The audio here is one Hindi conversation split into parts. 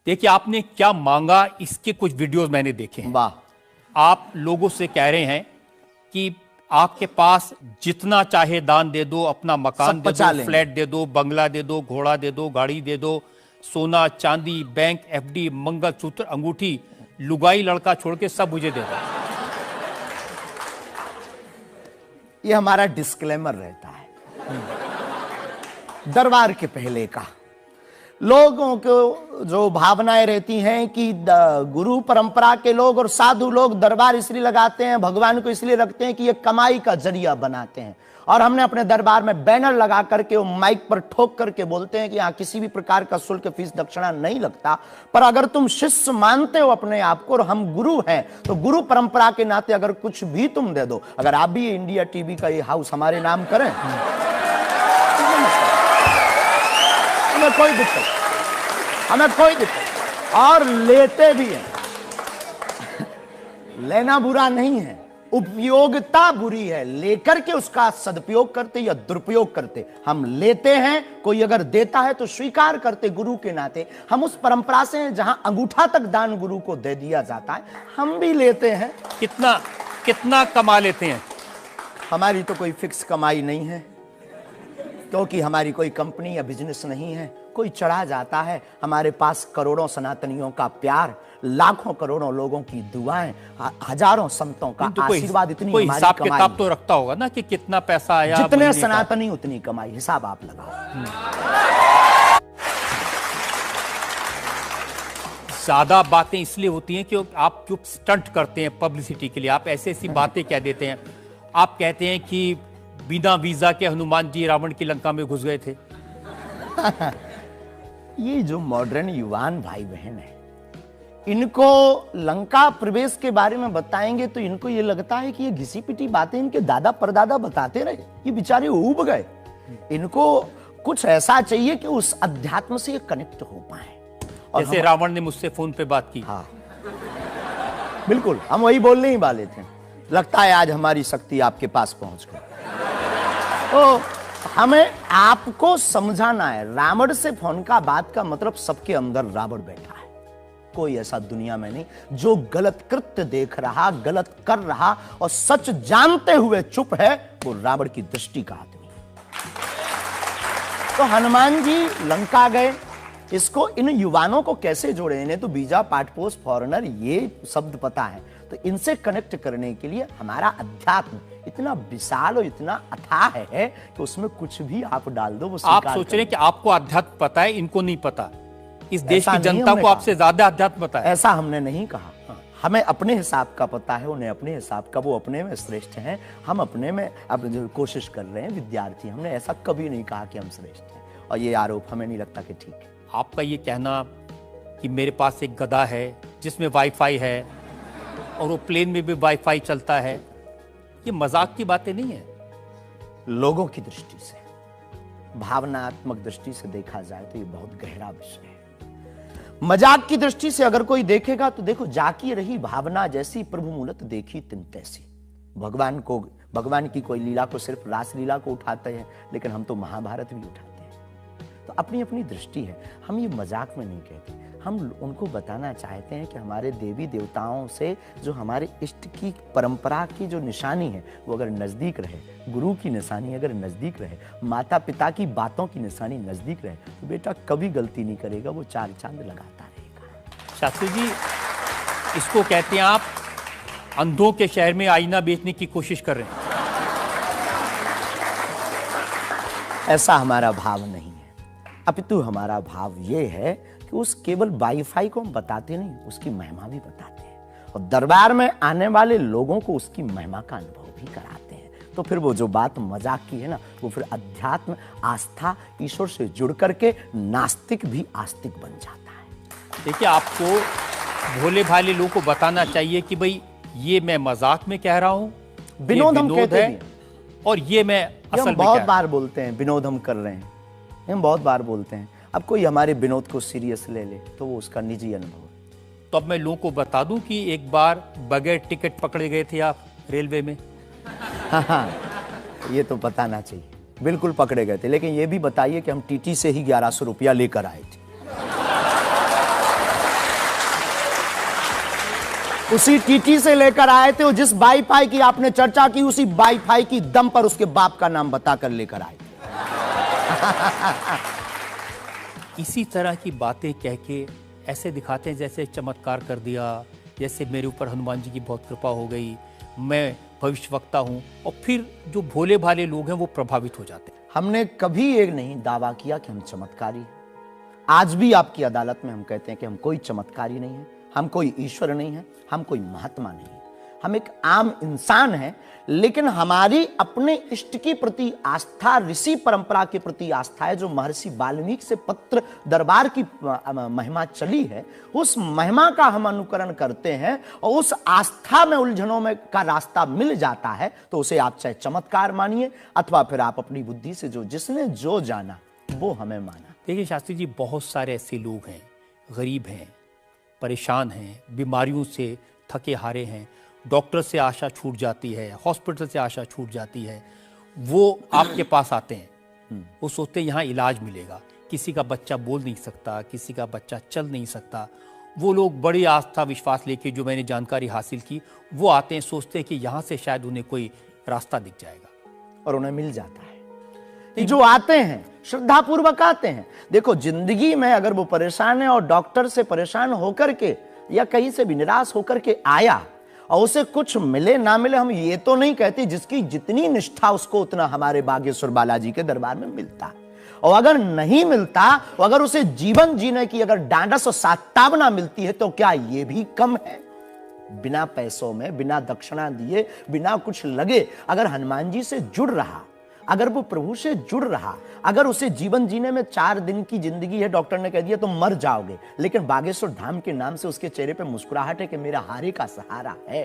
देखिए आपने क्या मांगा, इसके कुछ वीडियोस मैंने देखे हैं। वाह। आप लोगों से कह रहे हैं कि आपके पास जितना चाहे दान दे दो, अपना मकान दे दो, फ्लैट दे दो, बंगला दे दो, घोड़ा दे दो, गाड़ी दे दो, सोना चांदी, बैंक, एफडी, मंगलसूत्र, अंगूठी, लुगाई लड़का छोड़ के सब मुझे दे दो। ये हमारा डिस्क्लेमर रहता है दरबार के पहले का। लोगों को जो भावनाएं रहती हैं कि गुरु परंपरा के लोग और साधु लोग दरबार इसलिए लगाते हैं, भगवान को इसलिए रखते हैं कि ये कमाई का जरिया बनाते हैं। और हमने अपने दरबार में बैनर लगा करके, वो माइक पर ठोक करके बोलते हैं कि यहाँ किसी भी प्रकार का शुल्क, फीस, दक्षिणा नहीं लगता। पर अगर तुम शिष्य मानते हो अपने आप को और हम गुरु हैं, तो गुरु परंपरा के नाते अगर कुछ भी तुम दे दो, अगर आप भी इंडिया टीवी का ये हाउस हमारे नाम करें, हमें कोई दिक्कत, हमें कोई दिक्कत। और लेते भी हैं, लेना बुरा नहीं है, उपयोगिता बुरी है। लेकर के उसका सदुपयोग करते या दुरुपयोग करते। हम लेते हैं, कोई अगर देता है तो स्वीकार करते गुरु के नाते। हम उस परंपरा से हैं जहां अंगूठा तक दान गुरु को दे दिया जाता है, हम भी लेते हैं। कितना कितना कमा लेते हैं? हमारी तो कोई फिक्स कमाई नहीं है, क्योंकि हमारी कोई कंपनी या बिजनेस नहीं है। कोई चढ़ा जाता है, हमारे पास करोड़ों सनातनियों का प्यार, लाखों करोड़ों लोगों की दुआएं, हजारों संतों का आशीर्वाद, इतनी कोई हिसाब किताब तो रखता होगा ना कि कितना पैसा आया। जितने सनातनी उतनी कमाई, हिसाब आप लगाओ। ज्यादा बातें इसलिए होती हैं कि आप चुप स्टंट करते हैं पब्लिसिटी के लिए। आप ऐसी ऐसी बातें कह देते हैं। आप कहते हैं कि बिना वीजा के हनुमान जी रावण की लंका में घुस गए थे। ये जो मॉडर्न युवान भाई बहन है, इनको लंका प्रवेश के बारे में बताएंगे तो इनको ये लगता है कि ये घिसी पिटी बातें इनके दादा परदादा बताते रहे, ये बेचारे ऊब गए। इनको कुछ ऐसा चाहिए कि उस अध्यात्म से ये कनेक्ट हो पाए। और जैसे रावण ने मुझसे फोन पे बात की। हाँ बिल्कुल, हम वही बोलने ही वाले थे। लगता है आज हमारी शक्ति आपके पास पहुंच गई। तो हमें आपको समझाना है, रावण से फोन का बात का मतलब सबके अंदर रावण बैठा है। कोई ऐसा दुनिया में नहीं जो गलत कृत्य देख रहा, गलत कर रहा और सच जानते हुए चुप है, वो रावण की दृष्टि का आदमी। तो हनुमान जी लंका गए, इसको इन युवानों को कैसे जोड़े? इन्हें तो वीजा, पासपोर्ट, फॉरेनर ये शब्द पता है। तो इनसे कनेक्ट करने के लिए हमारा अध्यात्म इतना विशाल और इतना अथाह है कि उसमें कुछ भी आप डाल दो, वो आप सोच रहे हैं कि आपको अध्यात्म पता है, इनको नहीं पता। इस देश की जनता को आपसे ज्यादा अध्यात्म पता है। ऐसा हमने नहीं कहा। हमें अपने हिसाब का पता है, उन्हें अपने हिसाब का। वो अपने में श्रेष्ठ हैं, हम अपने में अब जो कोशिश कर रहे हैं विद्यार्थी। हमने ऐसा कभी नहीं कहा कि हम श्रेष्ठ हैं, और ये आरोप हमें नहीं लगता कि ठीक है। आपका ये कहना कि मेरे पास एक गधा है जिसमें वाईफाई है और वो प्लेन में भी वाईफाई चलता है, ये मजाक की बातें नहीं है। लोगों की दृष्टि से, भावनात्मक दृष्टि से देखा जाए तो ये बहुत गहरा विषय है। मजाक की दृष्टि से अगर कोई देखेगा तो देखो, जाकी रही भावना जैसी प्रभु मूलत देखी तिन तैसी। भगवान की कोई लीला को सिर्फ रास लीला को उठाते हैं, लेकिन हम तो महाभारत भी उठाते हैं। तो अपनी अपनी दृष्टि है, हम ये मजाक में नहीं कहते। हम उनको बताना चाहते हैं कि हमारे देवी देवताओं से जो हमारे इष्ट की परंपरा की जो निशानी है, वो अगर नजदीक रहे, गुरु की निशानी अगर नजदीक रहे, माता पिता की बातों की निशानी नजदीक रहे, तो बेटा कभी गलती नहीं करेगा, वो चार चांद लगाता रहेगा। शास्त्री जी, इसको कहते हैं आप अंधों के शहर में आईना बेचने की कोशिश कर रहे हैं। ऐसा हमारा भाव नहीं है, अपितु हमारा भाव ये है कि उस केवल वाईफाई को हम बताते नहीं, उसकी महिमा भी बताते हैं, और दरबार में आने वाले लोगों को उसकी महिमा का अनुभव भी कराते हैं। तो फिर वो जो बात मजाक की है ना, वो फिर अध्यात्म, आस्था, ईश्वर से जुड़ करके नास्तिक भी आस्तिक बन जाता है। देखिए, आपको भोले भाले लोगों को बताना चाहिए कि भाई ये मैं मजाक में कह रहा हूँ, विनोद हम कहते हैं, और ये मैं असल में बहुत बार बोलते हैं विनोद हम कर रहे हैं, हम बहुत बार बोलते हैं। अब कोई हमारे विनोद को सीरियस ले ले तो वो उसका निजी अनुभव है। तो अब मैं लोगों को बता दूं कि एक बार बगैर टिकट पकड़े गए थे आप रेलवे में। हाँ, ये तो बताना चाहिए। बिल्कुल पकड़े गए थे, लेकिन ये भी बताइए कि हम टीटी से ही 1100 रुपया लेकर आए थे। उसी टीटी से लेकर आए थे, और जिस वाईफाई की आपने चर्चा की उसी वाईफाई की दम पर उसके बाप का नाम बताकर लेकर आए थे। इसी तरह की बातें कह के ऐसे दिखाते हैं जैसे चमत्कार कर दिया, जैसे मेरे ऊपर हनुमान जी की बहुत कृपा हो गई, मैं भविष्यवक्ता हूं, और फिर जो भोले भाले लोग हैं वो प्रभावित हो जाते हैं। हमने कभी ये नहीं दावा किया कि हम चमत्कारी हैं। आज भी आपकी अदालत में हम कहते हैं कि हम कोई चमत्कारी नहीं है, हम कोई ईश्वर नहीं है, हम कोई महात्मा नहीं है, हम एक आम इंसान हैं। लेकिन हमारी अपने इष्ट के प्रति आस्था, ऋषि परंपरा के प्रति आस्था है, जो महर्षि वाल्मीकि से पत्र दरबार की महिमा चली है, उस महिमा का हम अनुकरण करते हैं, और उस आस्था में उलझनों में का रास्ता मिल जाता है तो उसे आप चाहे चमत्कार मानिए अथवा फिर आप अपनी बुद्धि से जो जिसने जो जाना वो हमें माना। देखिए शास्त्री जी, बहुत सारे ऐसे लोग हैं, गरीब हैं, परेशान हैं, बीमारियों से थके हारे हैं, डॉक्टर से आशा छूट जाती है, हॉस्पिटल से आशा छूट जाती है, वो आपके पास आते हैं, वो सोचते हैं यहाँ इलाज मिलेगा। किसी का बच्चा बोल नहीं सकता, किसी का बच्चा चल नहीं सकता, वो लोग बड़ी आस्था विश्वास लेके, जो मैंने जानकारी हासिल की, वो आते हैं, सोचते हैं कि यहाँ से शायद उन्हें कोई रास्ता दिख जाएगा, और उन्हें मिल जाता है। जो आते हैं श्रद्धा पूर्वक आते हैं। देखो, जिंदगी में अगर वो परेशान है और डॉक्टर से परेशान होकर के या कहीं से भी निराश होकर के आया और उसे कुछ मिले ना मिले, हम ये तो नहीं कहते, जिसकी जितनी निष्ठा उसको उतना हमारे बागेश्वर बालाजी के दरबार में मिलता। और अगर नहीं मिलता, अगर उसे जीवन जीने की अगर डांडस और सात्तावना मिलती है, तो क्या ये भी कम है? बिना पैसों में, बिना दक्षिणा दिए, बिना कुछ लगे अगर हनुमान जी से जुड़ रहा, अगर वो प्रभु से जुड़ रहा, अगर उसे जीवन जीने में 4 दिन की जिंदगी है, डॉक्टर ने कह दिया तो मर जाओगे, लेकिन बागेश्वर धाम के नाम से उसके चेहरे पे मुस्कुराहट है कि मेरा हारे का सहारा है,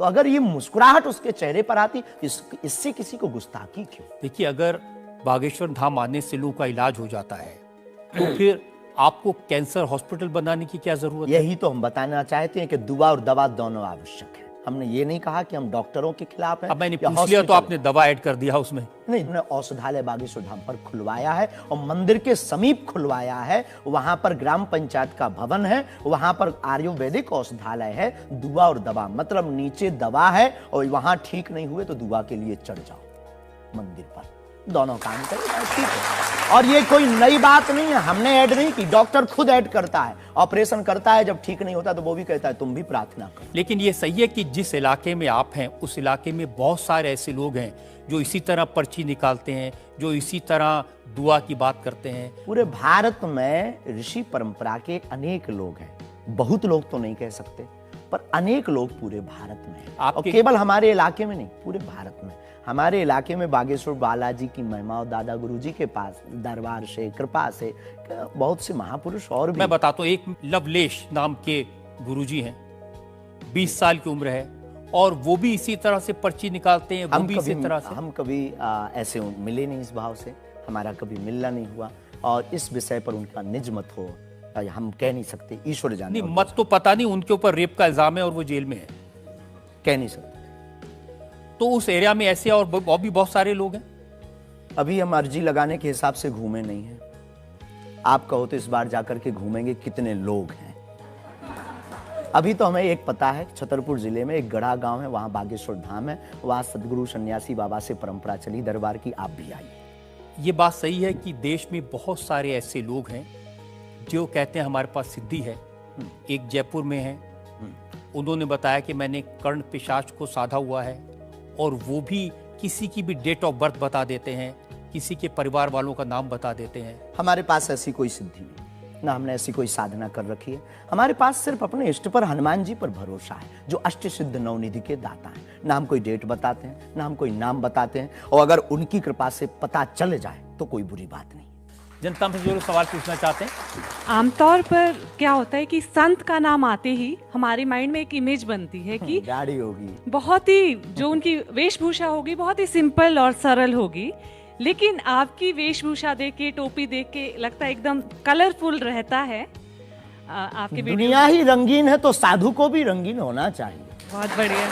तो अगर ये मुस्कुराहट उसके चेहरे पर आती, इससे किसी को गुस्ताखी क्यों? देखिए, अगर बागेश्वर धाम आने से लोगों का इलाज हो जाता है तो फिर आपको कैंसर हॉस्पिटल बनाने की क्या जरूरत है? यही तो हम बताना चाहते हैं कि दुआ और दवा दोनों आवश्यक है। हमने ये नहीं कहा कि हम डॉक्टरों के खिलाफ हैं। अब मैंने पूछ लिया तो आपने दवा ऐड कर दिया उसमें। नहीं, हमने औषधालय बागेश्वर धाम पर खुलवाया है और मंदिर के समीप खुलवाया है। वहां पर ग्राम पंचायत का भवन है, वहां पर आयुर्वेदिक औषधालय है। दुआ और दवा मतलब नीचे दवा है और वहां ठीक नहीं हुए तो दुआ के लिए चढ़ जाओ मंदिर पर, दोनों काम करें, ठीक है। और ये कोई नई बात नहीं है, हमने ऐड नहीं की, डॉक्टर खुद ऐड करता है, ऑपरेशन करता है, जब ठीक नहीं होता तो वो भी कहता है तुम भी प्रार्थना करो। लेकिन ये सही है कि जिस इलाके में आप हैं उस इलाके में बहुत सारे ऐसे लोग हैं जो इसी तरह पर्ची निकालते हैं, जो इसी तरह दुआ की बात करते हैं। पूरे भारत में ऋषि परंपरा के अनेक लोग हैं, बहुत लोग तो नहीं कह सकते, पर अनेक लोग पूरे भारत में हैं। और केवल हमारे इलाके में नहीं, पूरे भारत में। हमारे इलाके में बागेश्वर बालाजी की महिमा और दादा गुरुजी के पास दरबार से, कृपा से बहुत से महापुरुष और भी। मैं बताता हूँ, एक लवलेश नाम के गुरुजी हैं, 20 साल की उम्र है और वो भी इसी तरह से पर्ची निकालते हैं। हम कभी ऐसे मिले नहीं, इस भाव से हमारा कभी मिलना नहीं हुआ और इस विषय पर उनका निज मत हो हम कह नहीं सकते, ईश्वर जाने। नहीं, मत तो पता नहीं, उनके ऊपर रेप का इल्जाम है और वो जेल में है, कह नहीं सकते। तो उस एरिया में ऐसे और भी बहुत सारे लोग हैं। अभी हम अर्जी लगाने के हिसाब से घूमे नहीं हैं। आप कहो तो इस बार जाकर के घूमेंगे कितने लोग हैं। अभी तो हमें एक पता है, छतरपुर जिले में एक गढ़ा गांव है, वहां बागेश्वर धाम है, वहां सदगुरु सन्यासी बाबा से परंपरा चली दरबार की, आप भी आइए। ये बात सही है कि देश में बहुत सारे ऐसे लोग हैं जो कहते हैं हमारे पास सिद्धि है। एक जयपुर में है, उन्होंने बताया कि मैंने कर्ण पिशाच को साधा हुआ है और वो भी किसी की भी डेट ऑफ बर्थ बता देते हैं, किसी के परिवार वालों का नाम बता देते हैं। हमारे पास ऐसी कोई सिद्धि नहीं, ना हमने ऐसी कोई साधना कर रखी है। हमारे पास सिर्फ अपने इष्ट पर, हनुमान जी पर भरोसा है, जो अष्ट सिद्ध नवनिधि के दाता हैं। ना हम कोई डेट बताते हैं, ना हम कोई नाम बताते हैं, और अगर उनकी कृपा से पता चल जाए तो कोई बुरी बात नहीं। जनता से जो सवाल पूछना चाहते हैं, आमतौर पर क्या होता है कि संत का नाम आते ही हमारे माइंड में एक इमेज बनती है कि गाड़ी होगी, बहुत ही जो उनकी वेशभूषा होगी बहुत ही सिंपल और सरल होगी, लेकिन आपकी वेशभूषा देख के, टोपी देख के लगता है एकदम कलरफुल रहता है। आपके दुनिया ही रंगीन है तो साधु को भी रंगीन होना चाहिए। बहुत बढ़िया,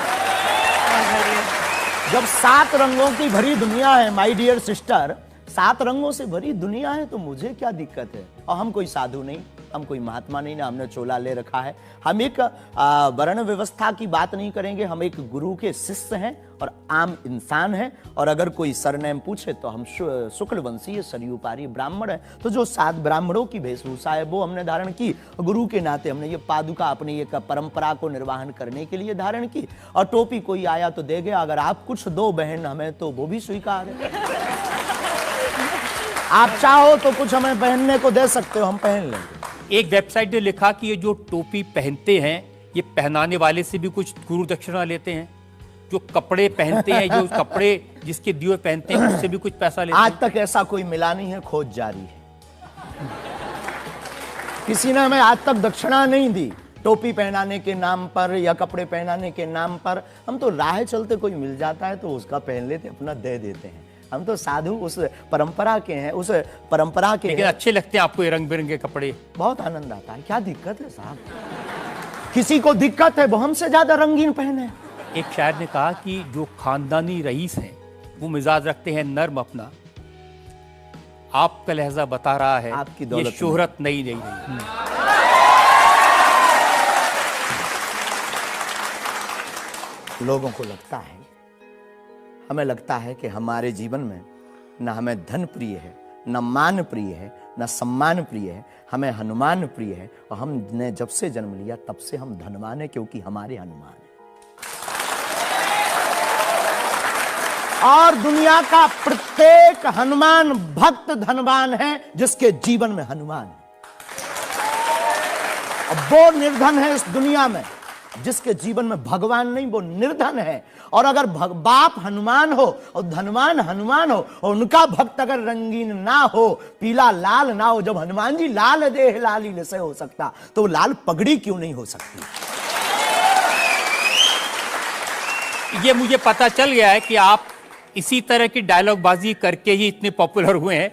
बहुत बढ़िया। जब 7 रंगों की भरी दुनिया है माय डियर सिस्टर, 7 रंगों से भरी दुनिया है, तो मुझे क्या दिक्कत है? और हम कोई साधु नहीं, हम कोई महात्मा नहीं ना, हमने चोला ले रखा है। हम एक वर्ण व्यवस्था की बात नहीं करेंगे, हम एक गुरु के शिष्य हैं और आम इंसान हैं। और अगर कोई सरनेम पूछे तो हम शुक्ल वंशीय सरयू पारी ब्राह्मण है। तो जो 7 ब्राह्मणों की वेशभूषा है वो हमने धारण की, गुरु के नाते हमने ये पादुका अपनी एक परंपरा को निर्वाहन करने के लिए धारण की। और टोपी कोई आया तो दे गया, अगर आप कुछ दो बहन हमें तो वो भी स्वीकार है। आप चाहो तो कुछ हमें पहनने को दे सकते हो, हम पहन लेंगे। एक वेबसाइट ने लिखा कि ये जो टोपी पहनते हैं ये पहनाने वाले से भी कुछ गुरु दक्षिणा लेते हैं, जो कपड़े पहनते हैं, जो कपड़े जिसके दिए पहनते हैं उससे भी कुछ पैसा लेते हैं। आज तक ऐसा कोई मिला नहीं है, खोज जारी है। किसी ने हमें आज तक दक्षिणा नहीं दी टोपी पहनाने के नाम पर या कपड़े पहनाने के नाम पर। हम तो राह चलते कोई मिल जाता है तो उसका पहन लेते, अपना दे देते हैं। हम तो साधु उस परंपरा के हैं, उस परंपरा के। लेकिन अच्छे लगते हैं आपको ये रंग बिरंगे कपड़े? बहुत आनंद आता है। क्या दिक्कत है साहब? किसी को दिक्कत है वो हमसे ज्यादा रंगीन पहने। एक शायर ने कहा कि जो खानदानी रईस हैं वो मिजाज रखते हैं नर्म अपना। आपका लहजा बता रहा है आपकी ये दौलत शोहरत नहीं रही। लोगों को लगता है, हमें लगता है कि हमारे जीवन में न हमें धन प्रिय है, न मान प्रिय है, न सम्मान प्रिय है, हमें हनुमान प्रिय है। और हमने जब से जन्म लिया तब से हम धनवान है, क्योंकि हमारे हनुमान है। और दुनिया का प्रत्येक हनुमान भक्त धनवान है जिसके जीवन में हनुमान है। और वो निर्धन है इस दुनिया में जिसके जीवन में भगवान नहीं, वो निर्धन है। और अगर बाप हनुमान हो और धनवान हनुमान हो और उनका भक्त अगर रंगीन ना हो, पीला लाल ना हो, जब हनुमान जी लाल देह लालीन से हो सकता तो लाल पगड़ी क्यों नहीं हो सकती? ये मुझे पता चल गया है कि आप इसी तरह की डायलॉग बाजी करके ही इतने पॉपुलर हुए हैं